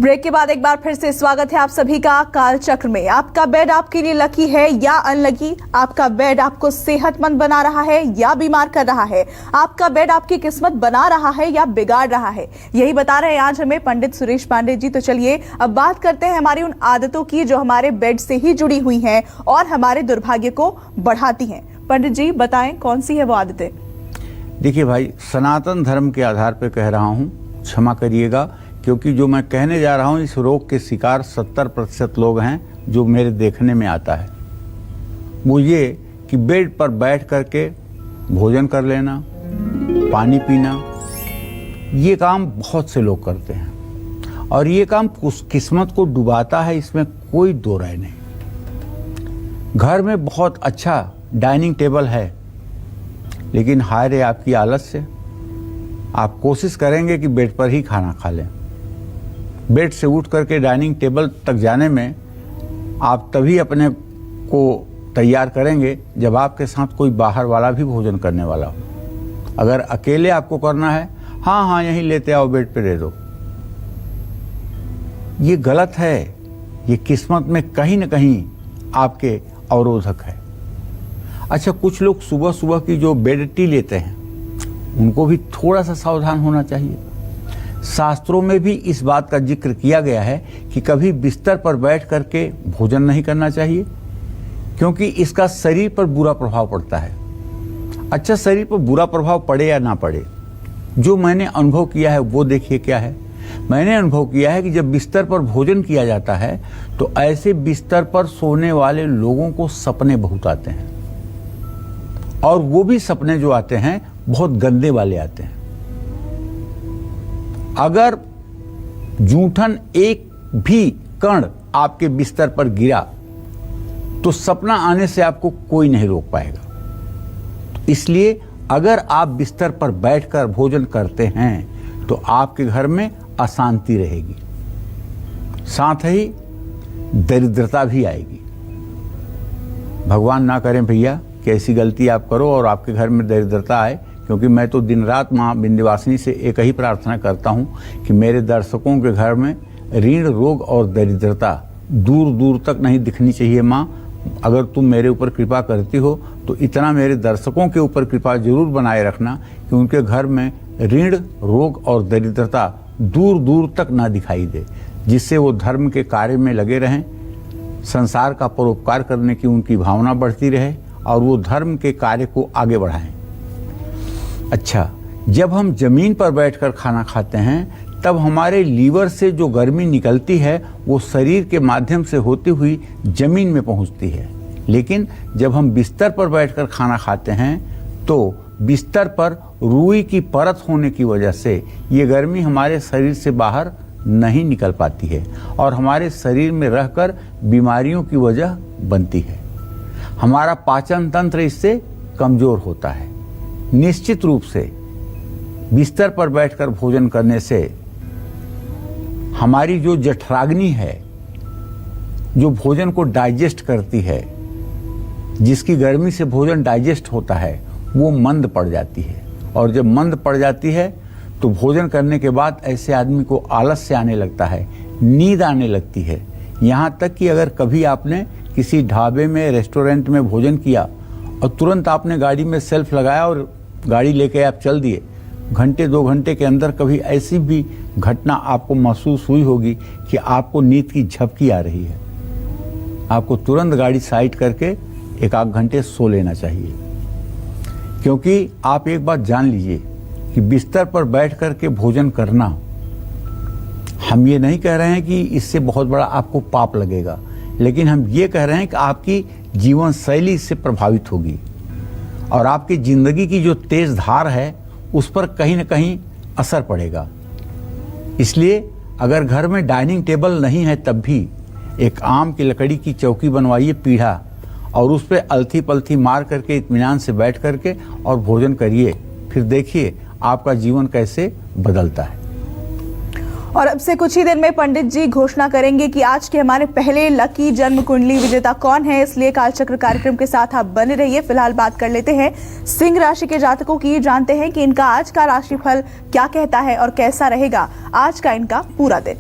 Break के बाद एक बार फिर से स्वागत है आप सभी का कालचक्र में। आपका बेड आपके लिए लकी है या अनलकी, आपका बेड आपको सेहतमंद बना रहा है या बीमार कर रहा है, आपका बेड आपकी किस्मत बना रहा है या बिगाड़ रहा है, यही बता रहे हैं आज हमें पंडित सुरेश पांडे जी। तो चलिए अब बात करते हैं हमारी उन आदतों की जो हमारे बेड से ही जुड़ी हुई हैं और हमारे दुर्भाग्य को बढ़ाती हैं। पंडित जी बताएं कौन सी है वो आदतें। देखिए भाई, सनातन धर्म के आधार पर कह रहा हूँ, क्षमा करिएगा, क्योंकि जो मैं कहने जा रहा हूँ इस रोग के शिकार 70% लोग हैं जो मेरे देखने में आता है। वो ये कि बेड पर बैठ करके भोजन कर लेना, पानी पीना, ये काम बहुत से लोग करते हैं और ये काम किस्मत को डुबाता है, इसमें कोई दो राय नहीं। घर में बहुत अच्छा डाइनिंग टेबल है, लेकिन हाय रे आपकी आलस से आप कोशिश करेंगे कि बेड पर ही खाना खा लें। बेड से उठ करके डाइनिंग टेबल तक जाने में आप तभी अपने को तैयार करेंगे जब आपके साथ कोई बाहर वाला भी भोजन करने वाला हो। अगर अकेले आपको करना है, हाँ यहीं लेते आओ, बेड पे दे दो, ये गलत है। ये किस्मत में कहीं न कहीं आपके अवरोधक है। अच्छा, कुछ लोग सुबह सुबह की जो बेड टी लेते हैं उनको भी थोड़ा सा सावधान होना चाहिए। शास्त्रों में भी इस बात का जिक्र किया गया है कि कभी बिस्तर पर बैठ करके भोजन नहीं करना चाहिए, क्योंकि इसका शरीर पर बुरा प्रभाव पड़ता है। अच्छा, शरीर पर बुरा प्रभाव पड़े या ना पड़े, जो मैंने अनुभव किया है वो देखिए क्या है। मैंने अनुभव किया है कि जब बिस्तर पर भोजन किया जाता है तो ऐसे बिस्तर पर सोने वाले लोगों को सपने बहुत आते हैं, और वो भी सपने जो आते हैं बहुत गंदे वाले आते हैं। अगर जूठन एक भी कण आपके बिस्तर पर गिरा तो सपना आने से आपको कोई नहीं रोक पाएगा। इसलिए अगर आप बिस्तर पर बैठकर भोजन करते हैं तो आपके घर में अशांति रहेगी, साथ ही दरिद्रता भी आएगी। भगवान ना करें भैया कि ऐसी गलती आप करो और आपके घर में दरिद्रता आए, क्योंकि मैं तो दिन रात माँ विंध्यवासिनी से एक ही प्रार्थना करता हूँ कि मेरे दर्शकों के घर में ऋण, रोग और दरिद्रता दूर दूर तक नहीं दिखनी चाहिए। माँ, अगर तुम मेरे ऊपर कृपा करती हो तो इतना मेरे दर्शकों के ऊपर कृपा जरूर बनाए रखना कि उनके घर में ऋण, रोग और दरिद्रता दूर दूर तक ना दिखाई दे, जिससे वो धर्म के कार्य में लगे रहें, संसार का परोपकार करने की उनकी भावना बढ़ती रहे और वो धर्म के कार्य को आगे बढ़ाएं। अच्छा, जब हम जमीन पर बैठकर खाना खाते हैं तब हमारे लीवर से जो गर्मी निकलती है वो शरीर के माध्यम से होती हुई जमीन में पहुंचती है, लेकिन जब हम बिस्तर पर बैठकर खाना खाते हैं तो बिस्तर पर रुई की परत होने की वजह से ये गर्मी हमारे शरीर से बाहर नहीं निकल पाती है और हमारे शरीर में रहकर बीमारियों की वजह बनती है। हमारा पाचन तंत्र इससे कमजोर होता है। निश्चित रूप से बिस्तर पर बैठकर भोजन करने से हमारी जो जठराग्नि है, जो भोजन को डाइजेस्ट करती है, जिसकी गर्मी से भोजन डाइजेस्ट होता है, वो मंद पड़ जाती है। और जब मंद पड़ जाती है तो भोजन करने के बाद ऐसे आदमी को आलस्य आने लगता है, नींद आने लगती है। यहाँ तक कि अगर कभी आपने किसी ढाबे में, रेस्टोरेंट में भोजन किया और तुरंत आपने गाड़ी में सेल्फ लगाया और गाड़ी लेके आप चल दिए, घंटे 2 घंटे के अंदर कभी ऐसी भी घटना आपको महसूस हुई होगी कि आपको नींद की झपकी आ रही है, आपको तुरंत गाड़ी साइड करके 1-8 घंटे सो लेना चाहिए। क्योंकि आप एक बात जान लीजिए कि बिस्तर पर बैठ करके भोजन करना, हम ये नहीं कह रहे हैं कि इससे बहुत बड़ा आपको पाप लगेगा, लेकिन हम ये कह रहे हैं कि आपकी जीवन शैली इससे प्रभावित होगी और आपकी जिंदगी की जो तेज धार है उस पर कहीं न कहीं असर पड़ेगा। इसलिए अगर घर में डाइनिंग टेबल नहीं है तब भी एक आम की लकड़ी की चौकी बनवाइए, पीढ़ा, और उस पर अलथी पलथी मार करके इत्मीनान से बैठ करके और भोजन करिए। फिर देखिए आपका जीवन कैसे बदलता है। और अब से कुछ ही दिन में पंडित जी घोषणा करेंगे कि आज के हमारे पहले लकी जन्म कुंडली विजेता कौन है, इसलिए कालचक्र कार्यक्रम के साथ आप बने रहिए। फिलहाल बात कर लेते हैं सिंह राशि के जातकों की। जानते हैं कि इनका आज का राशिफल क्या कहता है और कैसा रहेगा आज का इनका पूरा दिन।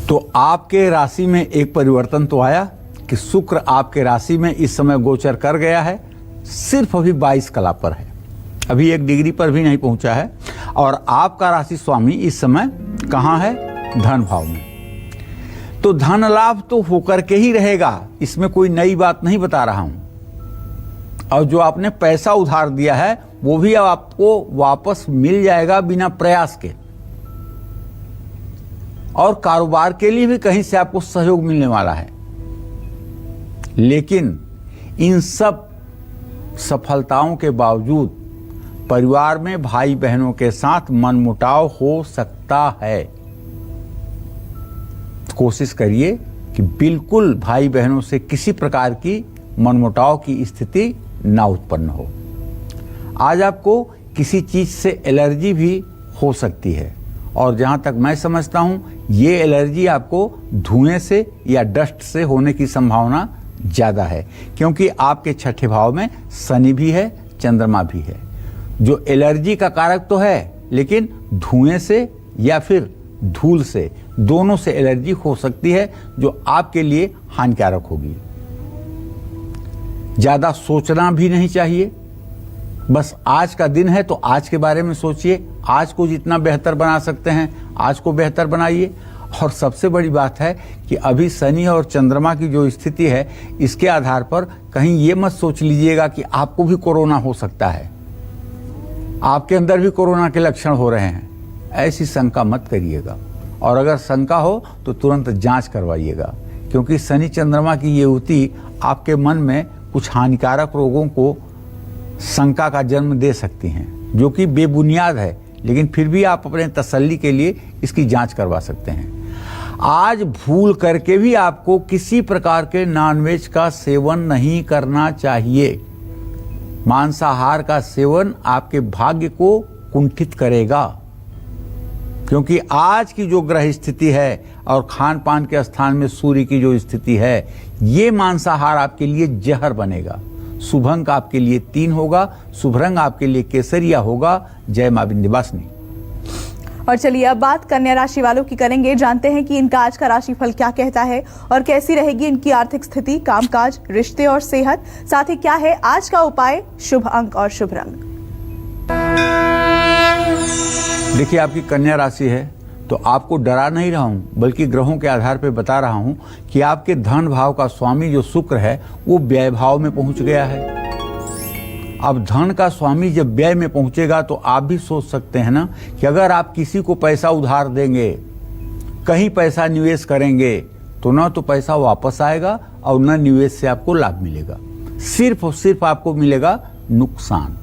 तो आपके राशि में एक परिवर्तन तो आया कि शुक्र आपके राशि में इस समय गोचर कर गया है, सिर्फ अभी 22 कला पर है, अभी 1 डिग्री पर भी नहीं पहुंचा है। और आपका राशि स्वामी इस समय कहाँ है? धन भाव में। तो धन लाभ तो होकर के ही रहेगा, इसमें कोई नई बात नहीं बता रहा हूं। और जो आपने पैसा उधार दिया है वो भी अब आपको वापस मिल जाएगा बिना प्रयास के। और कारोबार के लिए भी कहीं से आपको सहयोग मिलने वाला है। लेकिन इन सब सफलताओं के बावजूद परिवार में भाई बहनों के साथ मनमुटाव हो सकता है। कोशिश करिए कि बिल्कुल भाई बहनों से किसी प्रकार की मनमुटाव की स्थिति ना उत्पन्न हो। आज आपको किसी चीज से एलर्जी भी हो सकती है, और जहां तक मैं समझता हूं ये एलर्जी आपको धुएं से या डस्ट से होने की संभावना ज्यादा है, क्योंकि आपके छठे भाव में शनि भी है, चंद्रमा भी है, जो एलर्जी का कारक तो है, लेकिन धुएं से या फिर धूल से, दोनों से एलर्जी हो सकती है, जो आपके लिए हानिकारक होगी। ज्यादा सोचना भी नहीं चाहिए। बस आज का दिन है तो आज के बारे में सोचिए, आज को जितना बेहतर बना सकते हैं आज को बेहतर बनाइए। और सबसे बड़ी बात है कि अभी शनि और चंद्रमा की जो स्थिति है, इसके आधार पर कहीं ये मत सोच लीजिएगा कि आपको भी कोरोना हो सकता है, आपके अंदर भी कोरोना के लक्षण हो रहे हैं, ऐसी शंका मत करिएगा। और अगर शंका हो तो तुरंत जांच करवाइएगा, क्योंकि शनि चंद्रमा की ये युति आपके मन में कुछ हानिकारक रोगों को शंका का जन्म दे सकती हैं, जो कि बेबुनियाद है, लेकिन फिर भी आप अपने तसल्ली के लिए इसकी जांच करवा सकते हैं। आज भूल करके भी आपको किसी प्रकार के नॉनवेज का सेवन नहीं करना चाहिए। मांसाहार का सेवन आपके भाग्य को कुंठित करेगा, क्योंकि आज की जो ग्रह स्थिति है और खान पान के स्थान में सूर्य की जो स्थिति है, ये मांसाहार आपके लिए जहर बनेगा। शुभ अंक आपके लिए 3 होगा, शुभ रंग आपके लिए केसरिया होगा। जय मां विंध्यवासिनी। और चलिए अब बात कन्या राशि वालों की करेंगे। जानते हैं कि इनका आज का राशिफल क्या कहता है और कैसी रहेगी इनकी आर्थिक स्थिति, कामकाज, रिश्ते और सेहत। साथ ही क्या है आज का उपाय, शुभ अंक और शुभ रंग। देखिए, आपकी कन्या राशि है तो आपको डरा नहीं रहा हूं, बल्कि ग्रहों के आधार पर बता रहा हूं कि आपके धन भाव का स्वामी जो शुक्र है वो व्यय भाव में पहुंच गया है। अब धन का स्वामी जब व्यय में पहुंचेगा तो आप भी सोच सकते हैं ना कि अगर आप किसी को पैसा उधार देंगे, कहीं पैसा निवेश करेंगे, तो ना तो पैसा वापस आएगा और न निवेश से आपको लाभ मिलेगा, सिर्फ और सिर्फ आपको मिलेगा नुकसान।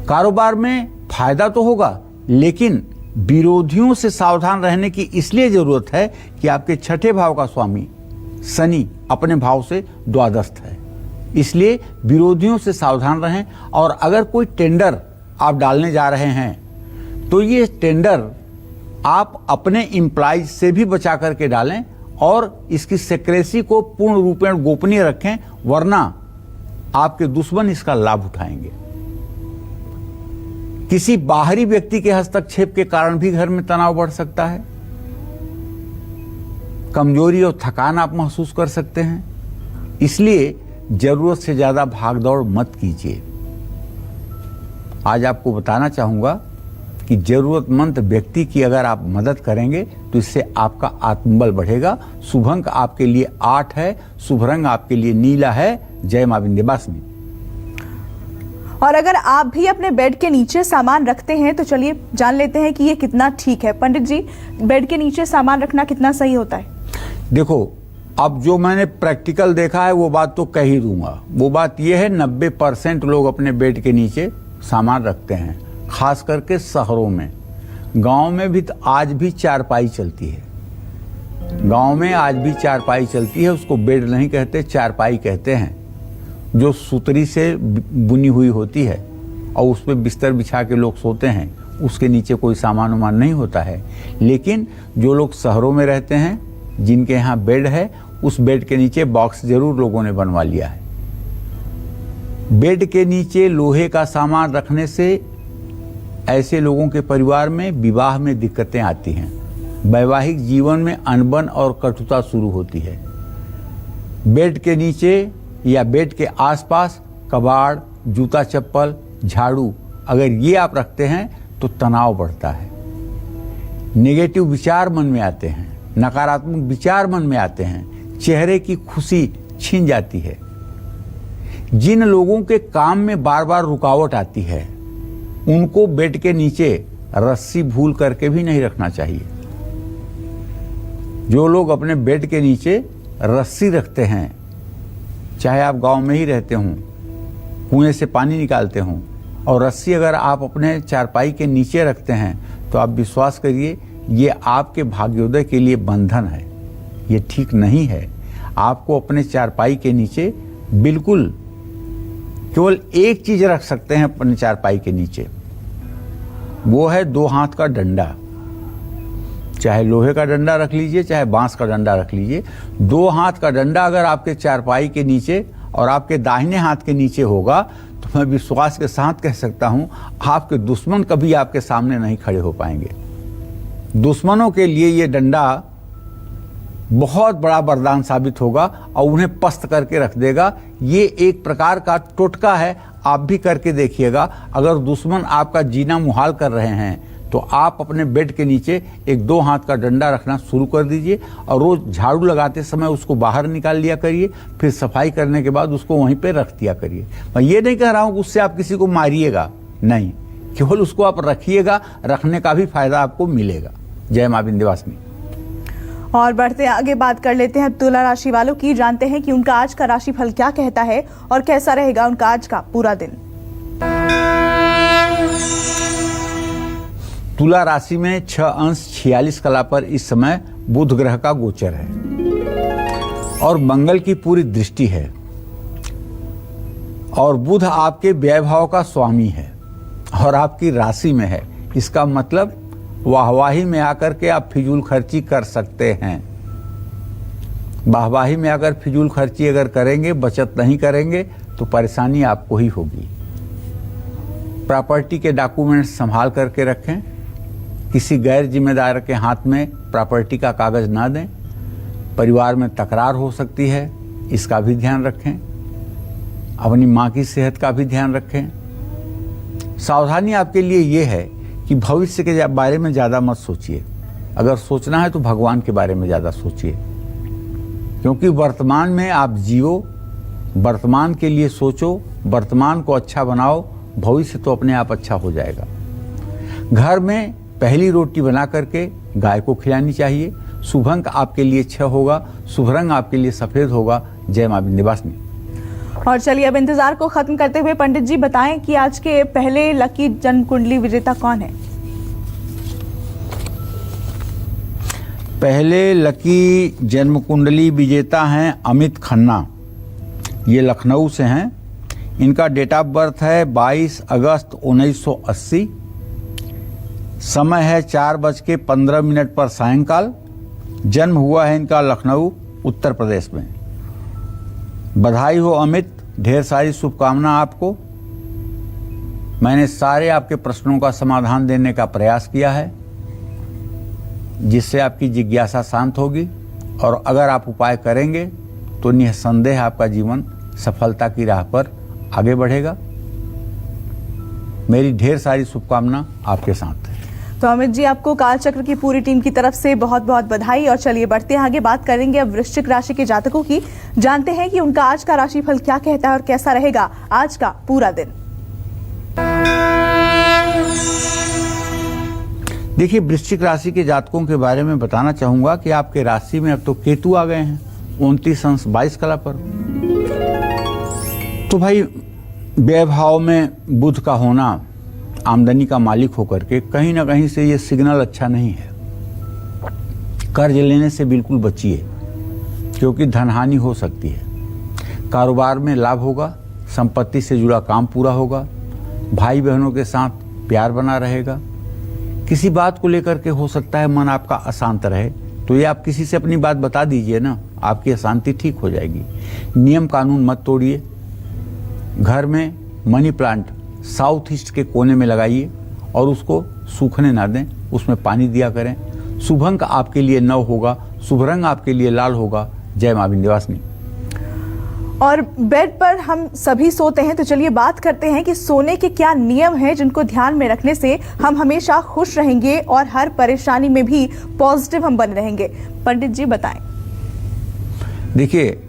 कारोबार में फायदा तो होगा, लेकिन विरोधियों से सावधान रहने की इसलिए जरूरत है कि आपके छठे भाव का स्वामी शनि अपने भाव से द्वादस्थ है, इसलिए विरोधियों से सावधान रहें। और अगर कोई टेंडर आप डालने जा रहे हैं तो ये टेंडर आप अपने एम्प्लॉइज से भी बचा करके डालें और इसकी सेक्रेसी को पूर्ण रूपेण गोपनीय रखें, वरना आपके दुश्मन इसका लाभ उठाएंगे। किसी बाहरी व्यक्ति के हस्तक्षेप के कारण भी घर में तनाव बढ़ सकता है, कमजोरी और थकान आप महसूस कर सकते हैं, इसलिए जरूरत से ज्यादा भागदौड़ मत कीजिए। आज आपको बताना चाहूंगा कि जरूरतमंद व्यक्ति की अगर आप मदद करेंगे तो इससे आपका आत्मबल बढ़ेगा। शुभ अंक आपके लिए 8 है, शुभ रंग आपके लिए नीला है। जय मां विंध्यवासिनी। और अगर आप भी अपने बेड के नीचे सामान रखते हैं तो चलिए जान लेते हैं कि ये कितना ठीक है। पंडित जी, बेड के नीचे सामान रखना कितना सही होता है? देखो, अब जो मैंने प्रैक्टिकल देखा है वो बात तो कह ही दूंगा। वो बात ये है 90% लोग अपने बेड के नीचे सामान रखते हैं, खास करके शहरों में। गांव में भी तो आज भी चारपाई चलती है, गांव में आज भी चारपाई चलती है। उसको बेड नहीं कहते, चारपाई कहते हैं, जो सुतरी से बुनी हुई होती है और उस पर बिस्तर बिछा के लोग सोते हैं। उसके नीचे कोई सामान उमान नहीं होता है। लेकिन जो लोग शहरों में रहते हैं, जिनके यहाँ बेड है, उस बेड के नीचे बॉक्स जरूर लोगों ने बनवा लिया है। बेड के नीचे लोहे का सामान रखने से ऐसे लोगों के परिवार में विवाह में दिक्कतें आती हैं। वैवाहिक जीवन में अनबन और कटुता शुरू होती है। बेड के नीचे या बेड के आसपास कबाड़, जूता चप्पल, झाड़ू अगर ये आप रखते हैं तो तनाव बढ़ता है। नेगेटिव विचार मन में आते हैं, नकारात्मक विचार मन में आते हैं, चेहरे की खुशी छीन जाती है। जिन लोगों के काम में बार बार रुकावट आती है उनको बेड के नीचे रस्सी भूल करके भी नहीं रखना चाहिए। जो लोग अपने बेड के नीचे रस्सी रखते हैं, चाहे आप गांव में ही रहते हों, कुएं से पानी निकालते हों, और रस्सी अगर आप अपने चारपाई के नीचे रखते हैं तो आप विश्वास करिए ये आपके भाग्योदय के लिए बंधन है। ये ठीक नहीं है। आपको अपने चारपाई के नीचे बिल्कुल केवल एक चीज रख सकते हैं अपने चारपाई के नीचे, वो है 2 हाथ का डंडा। चाहे लोहे का डंडा रख लीजिए, चाहे बांस का डंडा रख लीजिए। 2 हाथ का डंडा अगर आपके चारपाई के नीचे और आपके दाहिने हाथ के नीचे होगा तो मैं विश्वास के साथ कह सकता हूं आपके दुश्मन कभी आपके सामने नहीं खड़े हो पाएंगे। दुश्मनों के लिए ये डंडा बहुत बड़ा वरदान साबित होगा और उन्हें पस्त करके रख देगा। ये एक प्रकार का टोटका है, आप भी करके देखिएगा। अगर दुश्मन आपका जीना मुहाल कर रहे हैं तो आप अपने बेड के नीचे एक 2 हाथ का डंडा रखना शुरू कर दीजिए और रोज झाड़ू लगाते समय उसको बाहर निकाल लिया करिए। फिर सफाई करने के बाद उसको वहीं पे रख दिया करिए। मैं ये नहीं कह रहा हूं कि उससे आप किसी को मारिएगा, नहीं, केवल उसको आप रखिएगा, रखने का भी फायदा आपको मिलेगा। जय मां विंध्यवासिनी। और बढ़ते आगे बात कर लेते हैं तुला राशि वालों की। जानते हैं कि उनका आज का राशिफल क्या कहता है और कैसा रहेगा उनका आज का पूरा दिन। तुला राशि में 6 अंश 46 कला पर इस समय बुध ग्रह का गोचर है और मंगल की पूरी दृष्टि है और बुध आपके व्यय भाव का स्वामी है और आपकी राशि में है। इसका मतलब वाहवाही में आकर के आप फिजूल खर्ची कर सकते हैं। वाहवाही में अगर फिजूल खर्ची अगर करेंगे, बचत नहीं करेंगे तो परेशानी आपको ही होगी। प्रॉपर्टी के डॉक्यूमेंट्स संभाल करके रखें। किसी गैर जिम्मेदार के हाथ में प्रॉपर्टी का कागज ना दें। परिवार में तकरार हो सकती है, इसका भी ध्यान रखें। अपनी मां की सेहत का भी ध्यान रखें। सावधानी आपके लिए ये है कि भविष्य के बारे में ज़्यादा मत सोचिए। अगर सोचना है तो भगवान के बारे में ज़्यादा सोचिए, क्योंकि वर्तमान में आप जियो, वर्तमान के लिए सोचो, वर्तमान को अच्छा बनाओ, भविष्य तो अपने आप अच्छा हो जाएगा। घर में पहली रोटी बना करके गाय को खिलानी चाहिए। शुभ अंक आपके लिए 6 होगा, शुभ रंग आपके लिए सफेद होगा। जय मां विंध्यवासिनी। और चलिए अब इंतजार को खत्म करते हुए पंडित जी बताएं कि आज के पहले लकी जन्म कुंडली विजेता कौन है। पहले लकी जन्म कुंडली विजेता हैं अमित खन्ना। ये लखनऊ से हैं। इनका डेट ऑफ बर्थ है 22 अगस्त 1980। समय है 4:15 पर सायंकाल। जन्म हुआ है इनका लखनऊ उत्तर प्रदेश में। बधाई हो अमित, ढेर सारी शुभकामना आपको। मैंने सारे आपके प्रश्नों का समाधान देने का प्रयास किया है, जिससे आपकी जिज्ञासा शांत होगी और अगर आप उपाय करेंगे तो निसंदेह आपका जीवन सफलता की राह पर आगे बढ़ेगा। मेरी ढेर सारी शुभकामना आपके साथ है। तो अमित जी, आपको कालचक्र की पूरी टीम की तरफ से बहुत बहुत बधाई। और चलिए बढ़ते हैं आगे, बात करेंगे अब वृश्चिक राशि के जातकों की। जानते हैं कि उनका आज का राशिफल क्या कहता है और कैसा रहेगा आज का पूरा दिन। देखिए, वृश्चिक राशि के जातकों के बारे में बताना चाहूंगा कि आपके राशि में अब तो केतु आ गए हैं 29 अंश 22 कला पर। तो भाई, व्यय भाव में बुध का होना, आमदनी का मालिक होकर के कहीं ना कहीं से ये सिग्नल अच्छा नहीं है। कर्ज लेने से बिल्कुल बचिए, क्योंकि धनहानि हो सकती है। कारोबार में लाभ होगा, संपत्ति से जुड़ा काम पूरा होगा, भाई बहनों के साथ प्यार बना रहेगा। किसी बात को लेकर के हो सकता है मन आपका अशांत रहे, तो ये आप किसी से अपनी बात बता दीजिए ना, आपकी अशांति ठीक हो जाएगी। नियम कानून मत तोड़िए। घर में मनी प्लांट साउथ ईस्ट के कोने में लगाइए और उसको सूखने ना दें, उसमें पानी दिया करें। शुभ अंक आपके लिए 9 होगा, शुभ रंग आपके लिए लाल होगा। जय मां विंध्यवासिनी। और बेड पर हम सभी सोते हैं, तो चलिए बात करते हैं कि सोने के क्या नियम हैं जिनको ध्यान में रखने से हम हमेशा खुश रहेंगे और हर परेशानी में भी पॉजिटिव हम बने रहेंगे। पंडित जी बताएं। देखिए,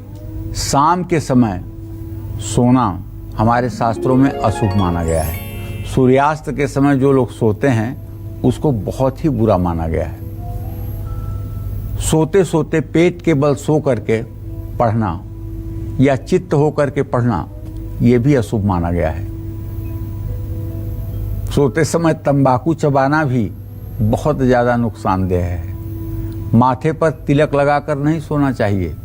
शाम के समय सोना हमारे शास्त्रों में अशुभ माना गया है। सूर्यास्त के समय जो लोग सोते हैं उसको बहुत ही बुरा माना गया है। सोते सोते पेट के बल सो करके पढ़ना या चित्त होकर के पढ़ना, यह भी अशुभ माना गया है। सोते समय तंबाकू चबाना भी बहुत ज्यादा नुकसानदेह है। माथे पर तिलक लगाकर नहीं सोना चाहिए।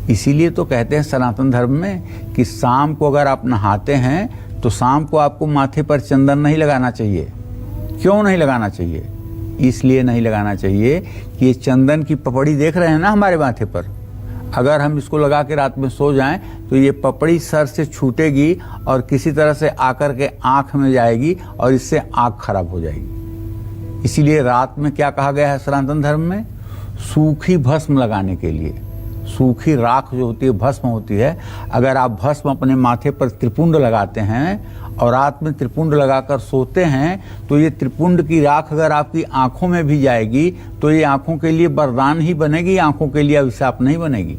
इसीलिए तो कहते हैं सनातन धर्म में कि शाम को अगर आप नहाते हैं तो शाम को आपको माथे पर चंदन नहीं लगाना चाहिए। क्यों नहीं लगाना चाहिए? इसलिए नहीं लगाना चाहिए कि ये चंदन की पपड़ी देख रहे हैं ना हमारे माथे पर, अगर हम इसको लगा के रात में सो जाएं तो ये पपड़ी सर से छूटेगी और किसी तरह से आकर के आंख में जाएगी और इससे आंख खराब हो जाएगी। इसीलिए रात में क्या कहा गया है सनातन धर्म में? सूखी भस्म लगाने के लिए। सूखी राख जो होती है, भस्म होती है, अगर आप भस्म अपने माथे पर त्रिपुंड लगाते हैं और रात में त्रिपुंड लगाकर सोते हैं तो ये त्रिपुंड की राख अगर आपकी आंखों में भी जाएगी तो ये आंखों के लिए वरदान ही बनेगी, आंखों के लिए अभिशाप नहीं बनेगी।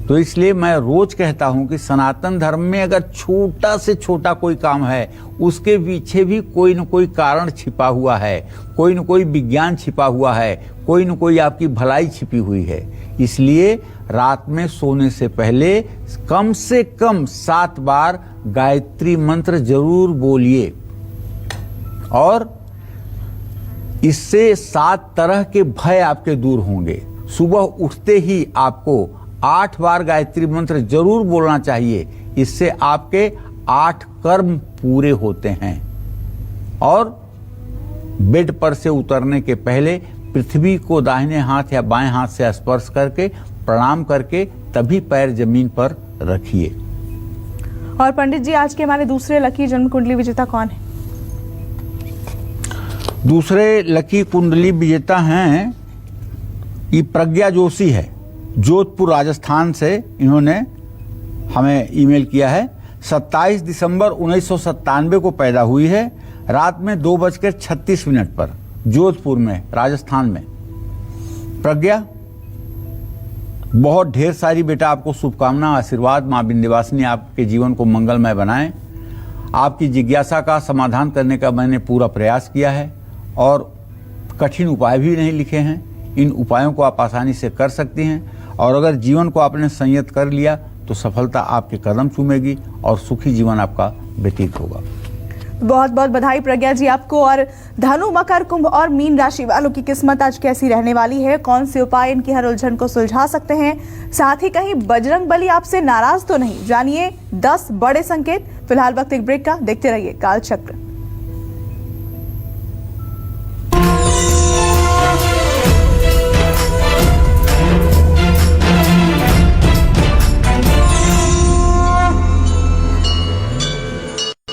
तो इसलिए मैं रोज कहता हूं कि सनातन धर्म में अगर छोटा से छोटा कोई काम है उसके पीछे भी कोई न कोई कारण छिपा हुआ है, कोई न कोई विज्ञान छिपा हुआ है, कोई न कोई आपकी भलाई छिपी हुई है। इसलिए रात में सोने से पहले कम से कम 7 बार गायत्री मंत्र जरूर बोलिए और इससे 7 तरह के भय आपके दूर होंगे। सुबह उठते ही आपको 8 बार गायत्री मंत्र जरूर बोलना चाहिए। इससे आपके 8 कर्म पूरे होते हैं। और बेड पर से उतरने के पहले पृथ्वी को दाहिने हाथ या बाएं हाथ से स्पर्श करके प्रणाम करके तभी पैर जमीन पर रखिए। और पंडित जी, आज के हमारे दूसरे लकी जन्म कुंडली विजेता कौन है? दूसरे लकी कुंडली विजेता हैं, ये प्रज्ञा जोशी है, जोधपुर राजस्थान से। इन्होंने हमें ईमेल किया है। 27 दिसंबर 1997 को पैदा हुई है, रात में 2:36 पर, जोधपुर में, राजस्थान में। प्रज्ञा, बहुत ढेर सारी बेटा आपको शुभकामना, आशीर्वाद। मां विंध्यवासिनी आपके जीवन को मंगलमय बनाएं। आपकी जिज्ञासा का समाधान करने का मैंने पूरा प्रयास किया है और कठिन उपाय भी नहीं लिखे हैं। इन उपायों को आप आसानी से कर सकती हैं और अगर जीवन को आपने संयत कर लिया तो सफलता आपके कदम चूमेगी और सुखी जीवन आपका व्यतीत होगा। बहुत बहुत बधाई प्रज्ञा जी आपको। और धनु, मकर, कुंभ और मीन राशि वालों की किस्मत आज कैसी रहने वाली है? कौन से उपाय इनकी हर उलझन को सुलझा सकते हैं? साथ ही कहीं बजरंग बली आपसे नाराज तो नहीं? जानिए 10 बड़े संकेत। फिलहाल वक्त एक ब्रेक का, देखते रहिए कालचक्र।